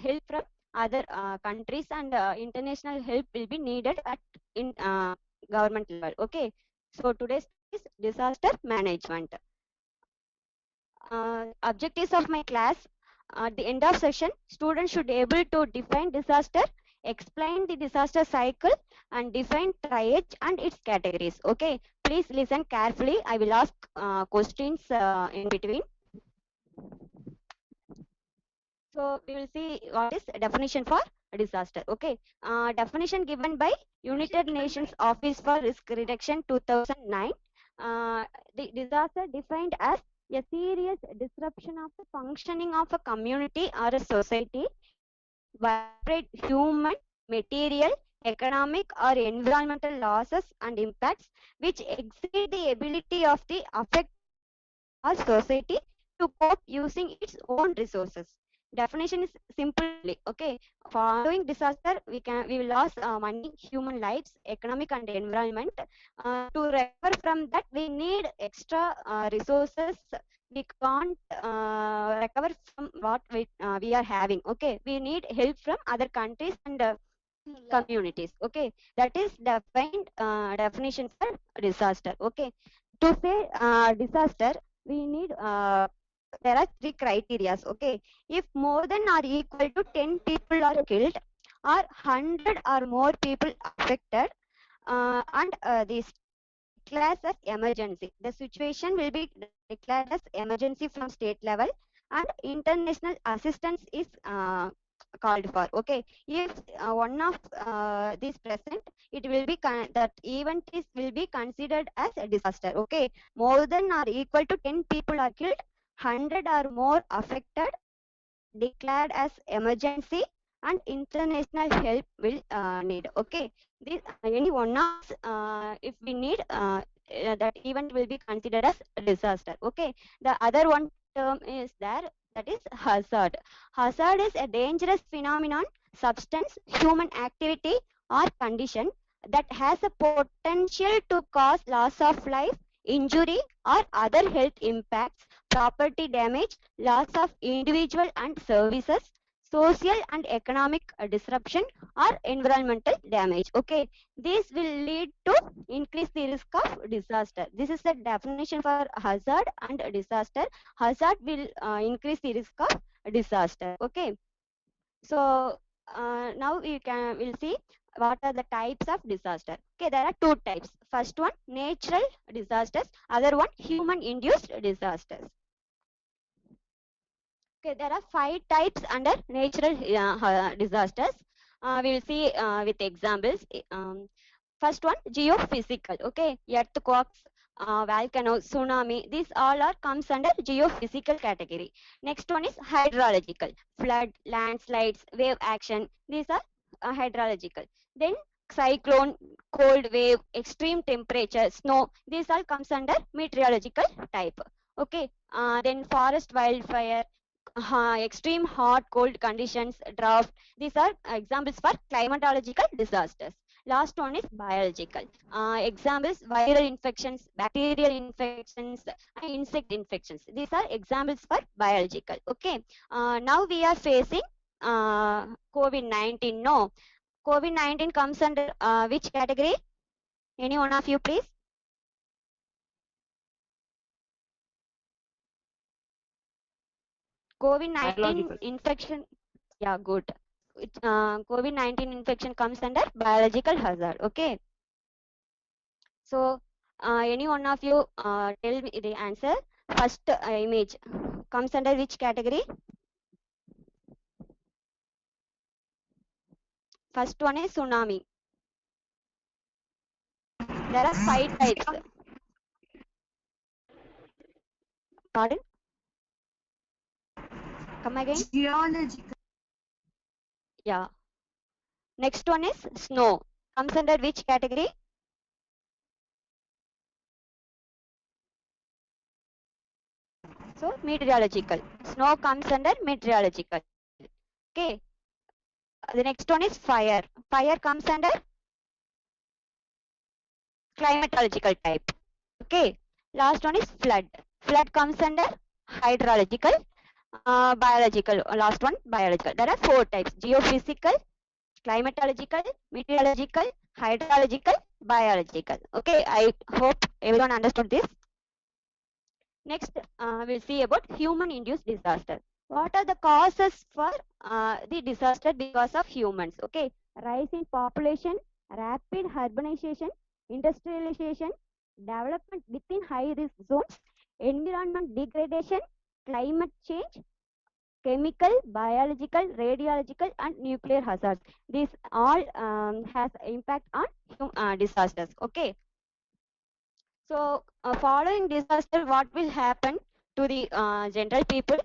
help from other countries, and international help will be needed at in government level. Okay, so today's topic is disaster management. Objectives of my class: at the end of session, students should be able to define disaster, explain the disaster cycle, and define triage and its categories. Okay, please listen carefully. I will ask questions in between. So we will see what is definition for disaster. Okay, definition given by United Nations Office for Risk Reduction 2009. The disaster defined as a serious disruption of the functioning of a community or a society, widespread human, material, economic or environmental losses and impacts which exceed the ability of the affected or society to cope using its own resources. Definition is simply okay. Following disaster, we will lose money, human lives, economic and environment. To recover from that, we need extra resources. We can't recover from what we are having. Okay, we need help from other countries and communities. Okay, that is defined definition for disaster. Okay, to say disaster, we need there are three criterias. Okay, if more than or equal to 10 people are killed, or 100 or more people affected, and this declared as emergency, the situation will be declared as emergency from state level, and international assistance is called for. Okay, if one of these present, it will be that event is will be considered as a disaster. Okay, more than or equal to 10 people are killed, 100 or more affected, declared as emergency, and international help will need. Okay, this any one of if we need that event will be considered as disaster. Okay, the other one term is there, that is hazard. Hazard is a dangerous phenomenon, substance, human activity or condition that has a potential to cause loss of life, injury or other health impacts, property damage, loss of individual and services, social and economic disruption or environmental damage. Okay, this will lead to increase the risk of disaster. This is the definition for hazard and disaster. Hazard will increase the risk of disaster. Okay, so now we'll see what are the types of disaster. Okay, there are two types. First one, natural disasters. Other one, human induced disasters. Okay, there are 5 types under natural disasters. We will see with examples. First one, geophysical. Okay, earthquakes, volcano, tsunami. These all are comes under geophysical category. Next one is hydrological. Flood, landslides, wave action. These are hydrological. Then cyclone, cold wave, extreme temperature, snow. These all comes under meteorological type. Okay, then forest wildfire, extreme hot cold conditions, drought. These are examples for climatological disasters. Last one is biological. Examples: viral infections, bacterial infections, and insect infections. These are examples for biological. Okay, now we are facing COVID-19. No, COVID-19 comes under which category? Any one of you, please? COVID-19 infection. Yeah, good. COVID-19 infection comes under biological hazard. Okay. So, any one of you tell me the answer. First image comes under which category? First one is tsunami. There are 5 types. Pardon? Come again? Geological. Yeah. Next one is snow. Comes under which category? So, meteorological. Snow comes under meteorological. Okay. The next one is fire. Fire comes under climatological type. Okay. Last one is flood. Flood comes under hydrological. Biological, last one, biological. There are 4 types: geophysical, climatological, meteorological, hydrological, biological. Okay, I hope everyone understood this. Next, we'll see about human-induced disaster. What are the causes for the disaster because of humans? Okay, rise in population, rapid urbanization, industrialization, development within high-risk zones, environment degradation, climate change, chemical, biological, radiological, and nuclear hazards. These all has impact on disasters. Okay, so following disaster, what will happen to the general people?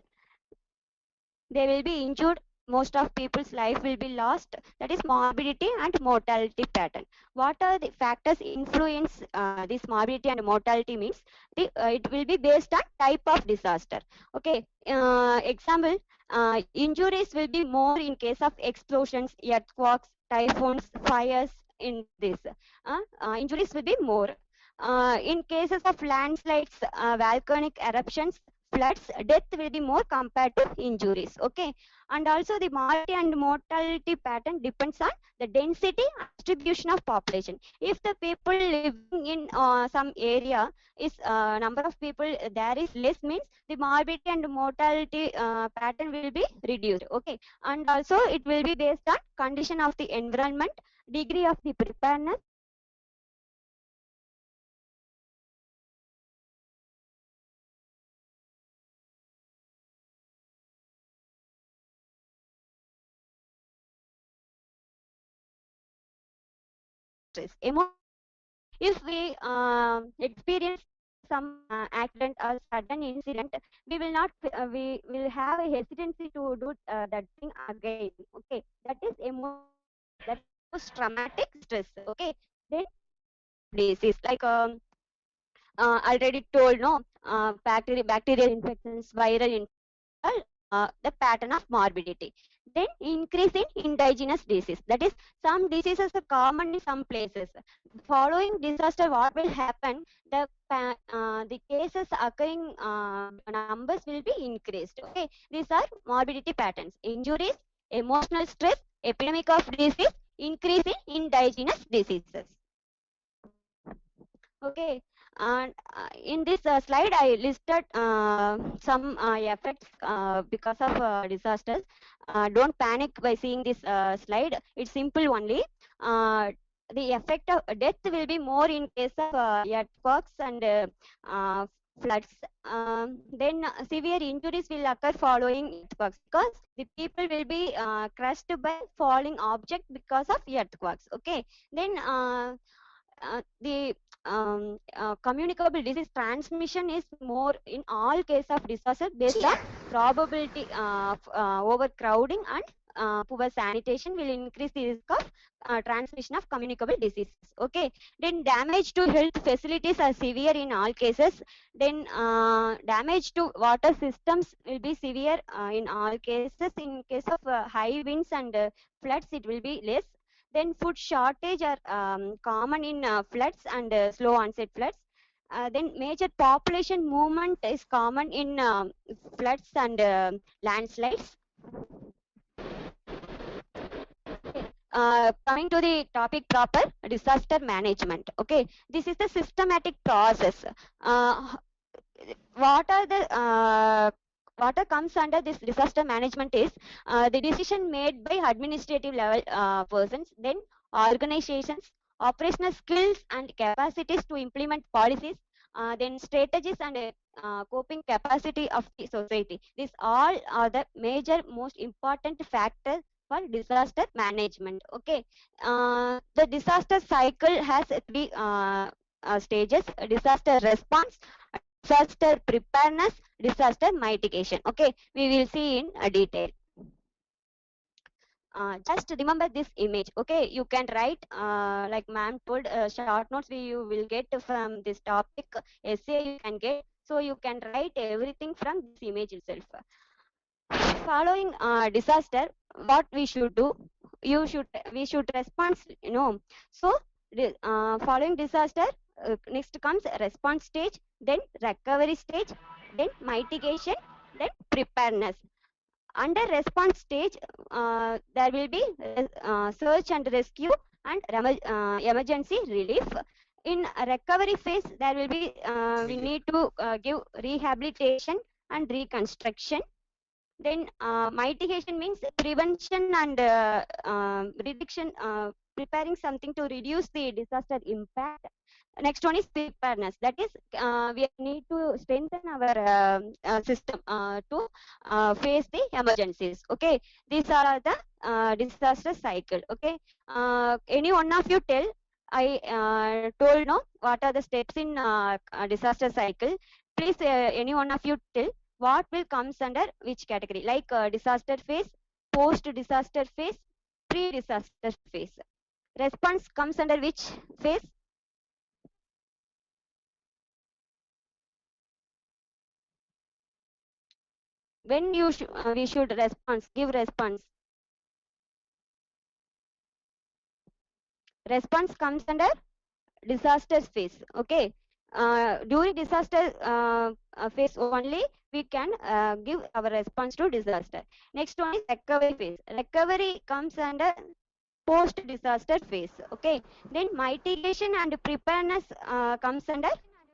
They will be injured. Most of people's life will be lost. That is morbidity and mortality pattern. What are the factors influence this morbidity and mortality? Means it will be based on type of disaster. Okay, example, injuries will be more in case of explosions, earthquakes, typhoons, fires. In this, injuries will be more. In cases of landslides, volcanic eruptions, floods, death will be more compared to injuries. Okay, and also the morbidity and mortality pattern depends on the density and distribution of population. If the people living in some area is number of people there is less, means the morbidity and mortality pattern will be reduced. Okay, and also it will be based on condition of the environment, degree of the preparedness, stress. If we experience some accident or sudden incident, we will not we will have a hesitancy to do that thing again. Okay, that is that post traumatic stress. Okay, then disease like already told, no, bacterial infections, viral infections, the pattern of morbidity. Then increase in indigenous disease. That is, some diseases are common in some places. Following disaster, what will happen? The cases occurring numbers will be increased. Okay, these are morbidity patterns: injuries, emotional stress, epidemic of disease, increase in indigenous diseases. Okay, and in this slide, I listed some effects because of disasters. Don't panic by seeing this slide. It's simple only. The effect of death will be more in case of earthquakes and floods. Then severe injuries will occur following earthquakes because the people will be crushed by falling object because of earthquakes. Okay, then the communicable disease transmission is more in all case of disaster based on probability of overcrowding and poor sanitation will increase the risk of transmission of communicable diseases. Okay, then damage to health facilities are severe in all cases. Then damage to water systems will be severe in all cases. In case of high winds and floods, it will be less. Then food shortage are common in floods and slow onset floods. Then major population movement is common in floods and landslides. Coming to the topic proper, disaster management. Okay, this is the systematic process. What are the what comes under this disaster management is the decision made by administrative level persons, then organizations, operational skills and capacities to implement policies, then strategies and coping capacity of the society. These all are the major most important factors for disaster management. Okay, the disaster cycle has three stages: disaster response, disaster preparedness, disaster mitigation. Okay, we will see in detail. Just remember this image. Okay, you can write like ma'am told, short notes you will get from this topic, essay you can get, so you can write everything from this image itself. Following disaster, what we should do, we should respond, so following disaster, next comes response stage, then recovery stage, then mitigation, Then preparedness. Under response stage, there will be search and rescue and emergency relief. In a recovery phase, there will be we need to give rehabilitation and reconstruction. Then mitigation means prevention and reduction, preparing something to reduce the disaster impact. Next one is preparedness. That is, we need to strengthen our system to face the emergencies. Okay, these are the disaster cycle. Okay, any one of you tell? I told no. What are the steps in disaster cycle? Please, any one of you tell what will comes under which category, like disaster phase, post disaster phase, pre disaster phase. Response comes under which phase? When we should give response. Response comes under disaster phase. Okay, during disaster phase only we can give our response to disaster. Next one is recovery phase. Recovery comes under post disaster phase. Okay, then mitigation and preparedness comes under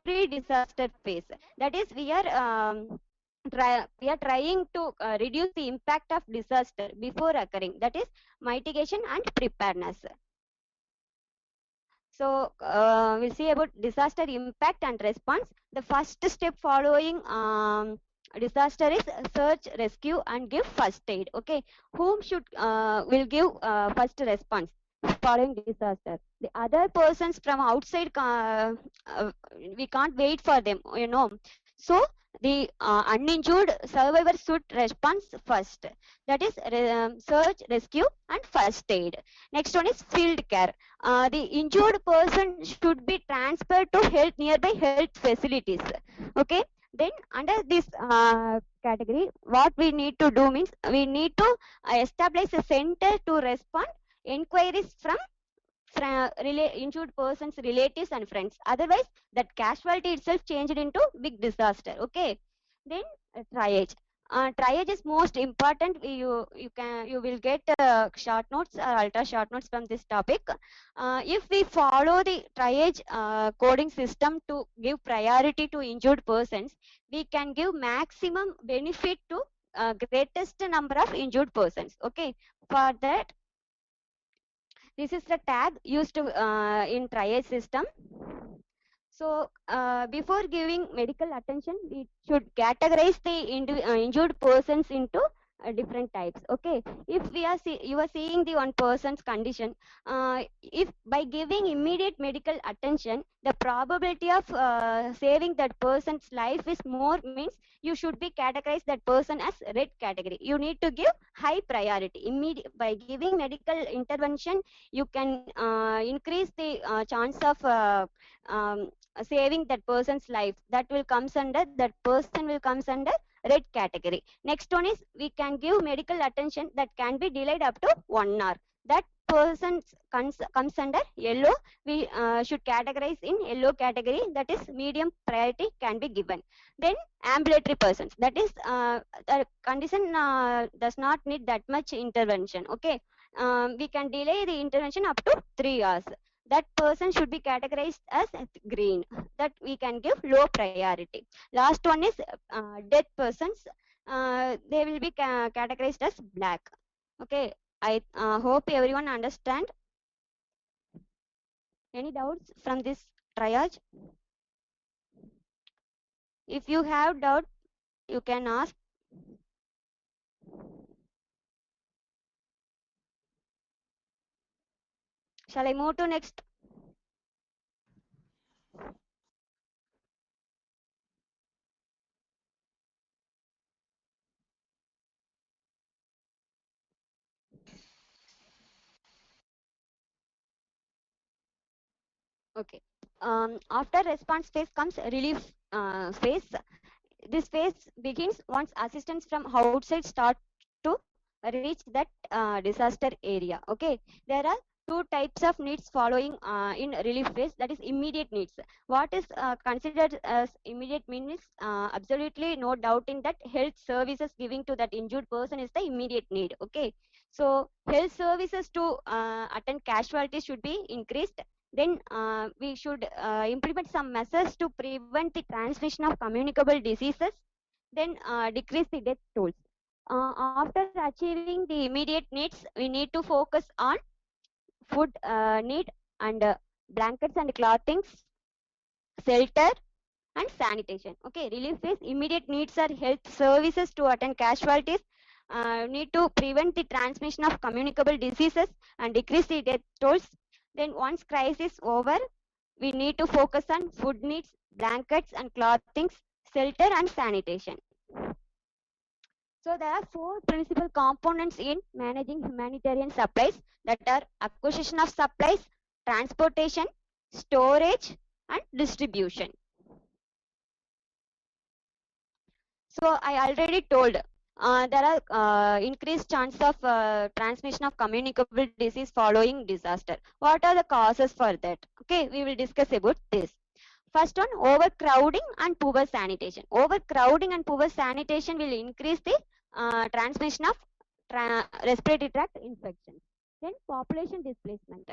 pre disaster phase. That is, we are trying to reduce the impact of disaster before occurring. That is mitigation and preparedness. So we'll see about disaster impact and response. The first step following disaster is search, rescue, and give first aid. Okay, whom should will give first response following disaster? The other persons from outside, we can't wait for them. So the uninjured survivor should respond first. That is search, rescue, and first aid. Next one is field care. The injured person should be transferred to nearby health facilities. Okay, then under this category, what we need to do means we need to establish a center to respond inquiries from injured persons, relatives, and friends. Otherwise, that casualty itself changed into big disaster. Okay, then triage. Triage is most important. You will get short notes or ultra short notes from this topic. If we follow the triage coding system to give priority to injured persons, we can give maximum benefit to greatest number of injured persons. Okay, for that, this is the tag used in triage system. So before giving medical attention, we should categorize the injured persons into different types. Okay, if you are seeing the one person's condition, if by giving immediate medical attention, the probability of saving that person's life is more, means you should be categorized that person as red category. You need to give high priority. Immediate, by giving medical intervention, you can increase the chance of saving that person's life. That will comes under, that person will comes under red category. Next one is, we can give medical attention that can be delayed up to 1 hour. That person comes under yellow. We should categorize in yellow category. That is medium priority can be given. Then ambulatory persons, that is the condition does not need that much intervention. Okay, we can delay the intervention up to 3 hours. That person should be categorized as green. That we can give low priority. Last one is dead persons. They will be categorized as black. Okay, I hope everyone understand. Any doubts from this triage? If you have doubt, you can ask. Shall I move to next? Okay. After response phase comes relief phase. This phase begins once assistance from outside start to reach that disaster area. Okay, there are two types of needs following in relief phase, that is immediate needs. What is considered as immediate means absolutely no doubt in that health services giving to that injured person is the immediate need. Okay, so health services to attend casualties should be increased. Then we should implement some measures to prevent the transmission of communicable diseases, then decrease the death tolls. After achieving the immediate needs, we need to focus on food need and blankets and clothings, shelter and sanitation. Okay, relief phase immediate needs are health services to attend casualties, need to prevent the transmission of communicable diseases and decrease the death tolls. Then once crisis over, we need to focus on food needs, blankets and clothings, shelter and sanitation. So there are four principal components in managing humanitarian supplies, that are acquisition of supplies, transportation, storage and distribution. So I already told there are increased chance of transmission of communicable disease following disaster. What are the causes for that? Okay, we will discuss about this. First one, overcrowding and poor sanitation. Overcrowding and poor sanitation will increase the transmission of respiratory tract infections. Then population displacement.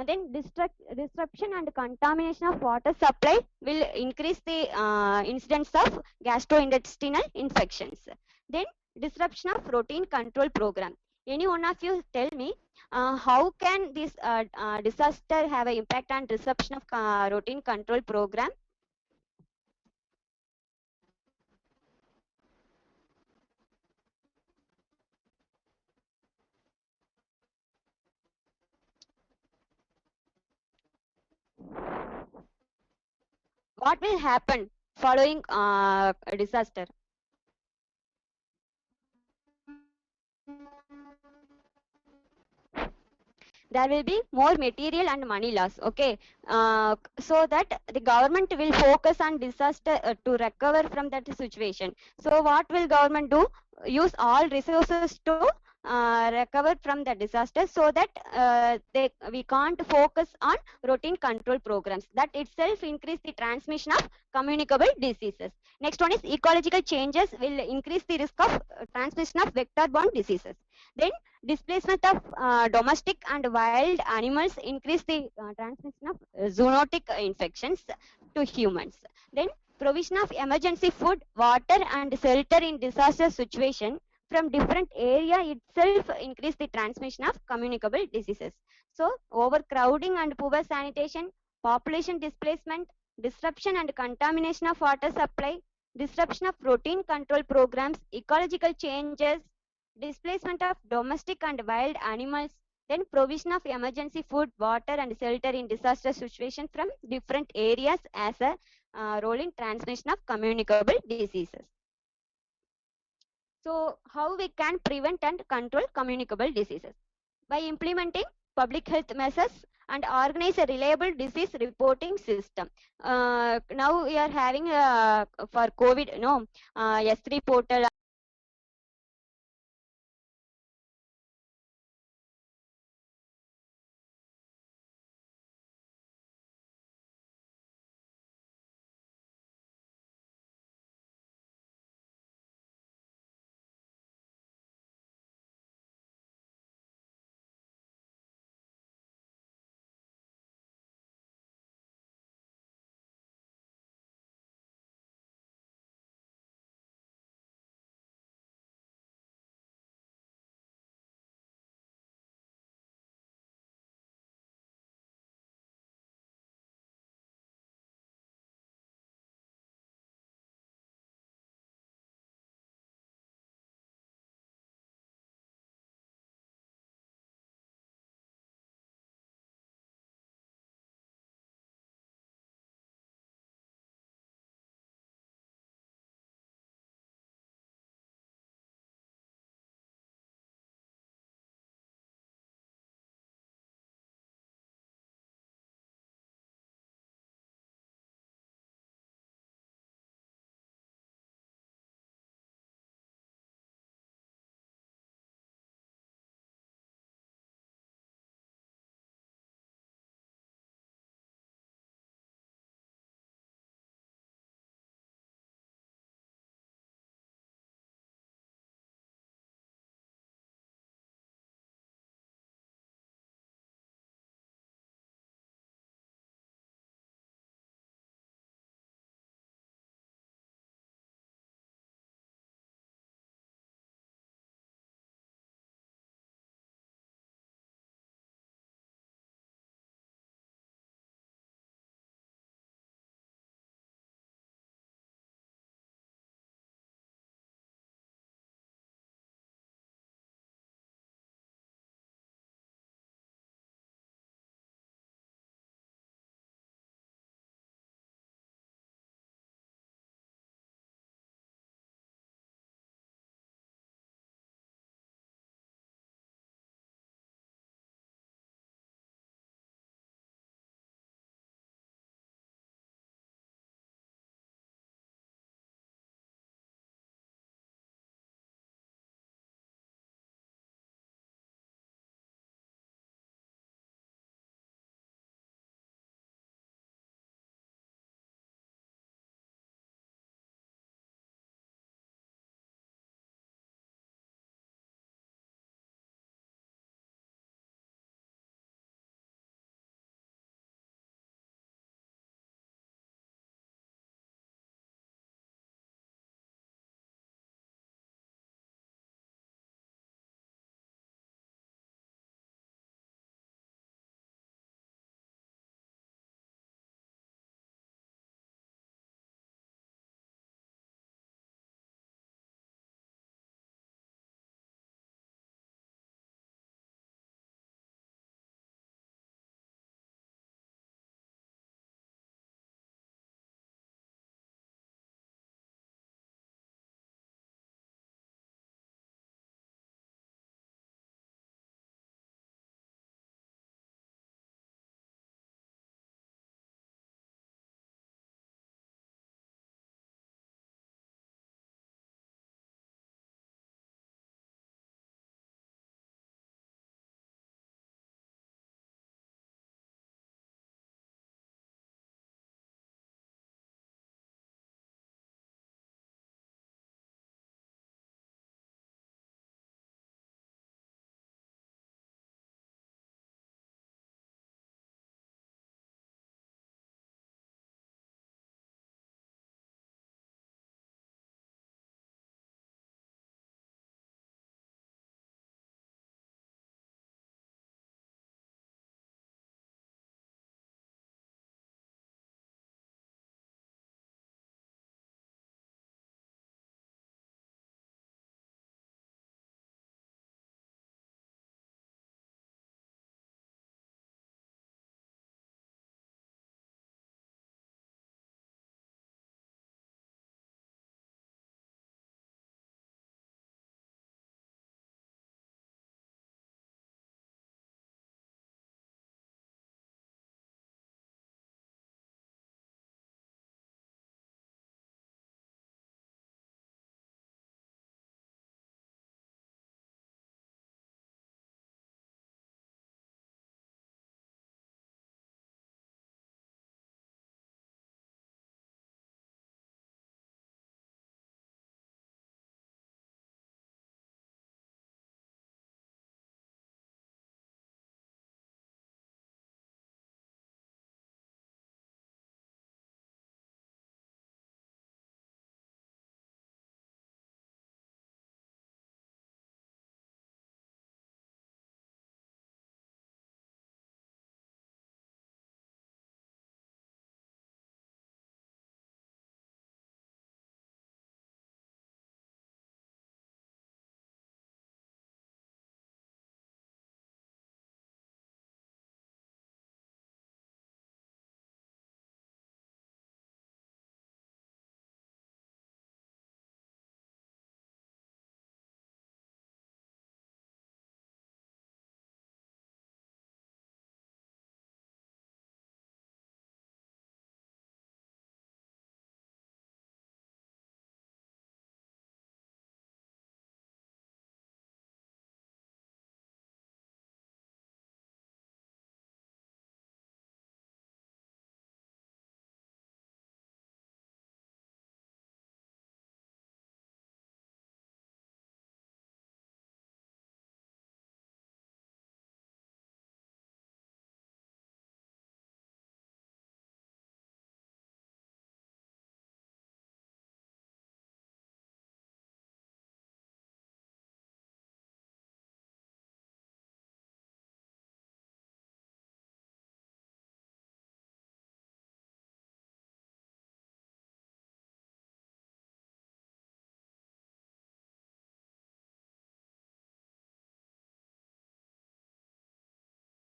Then disruption and contamination of water supply will increase the incidence of gastrointestinal infections. Then disruption of routine control program. Any one of you tell me how can this disaster have an impact on disruption of routine control program? What will happen following a disaster? There will be more material and money loss. Okay, so that the government will focus on disaster to recover from that situation. So what will government do? Use all resources to recover from the disaster, so that we can't focus on routine control programs. That itself increase the transmission of communicable diseases. Next one is ecological changes will increase the risk of transmission of vector-borne diseases. Then displacement of domestic and wild animals increase the transmission of zoonotic infections to humans. Then provision of emergency food, water and shelter in disaster situation from different area itself increase the transmission of communicable diseases. So overcrowding and poor sanitation, population displacement, disruption and contamination of water supply, disruption of routine control programs, ecological changes, displacement of domestic and wild animals, then provision of emergency food, water and shelter in disaster situation from different areas as a role in transmission of communicable diseases. So how we can prevent and control communicable diseases? By implementing public health measures and organize a reliable disease reporting system. Now we are having for COVID, S3 portal